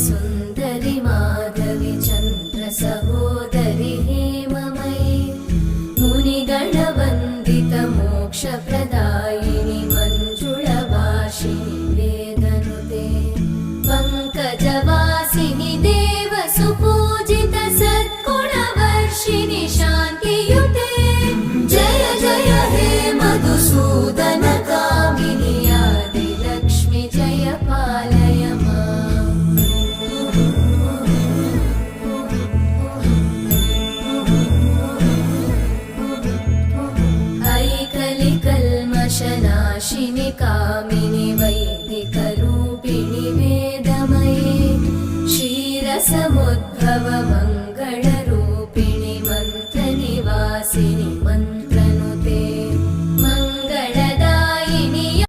सुन्दरि माधवि चन्द्र सहोदरि हेममयि मुनिगणवन्दित मोक्षप्रदायिनि मञ्जुळभाषिणि वेदनुते पङ्कजवासिनि देवसुपूजित सद्गुणवर्षिणि शान्तियुते जय जय हे मधुसूदन कामिनि आदिलक्ष्मि जय पालय माम्। ऐकलिकल्मषनाशिनि कामिनि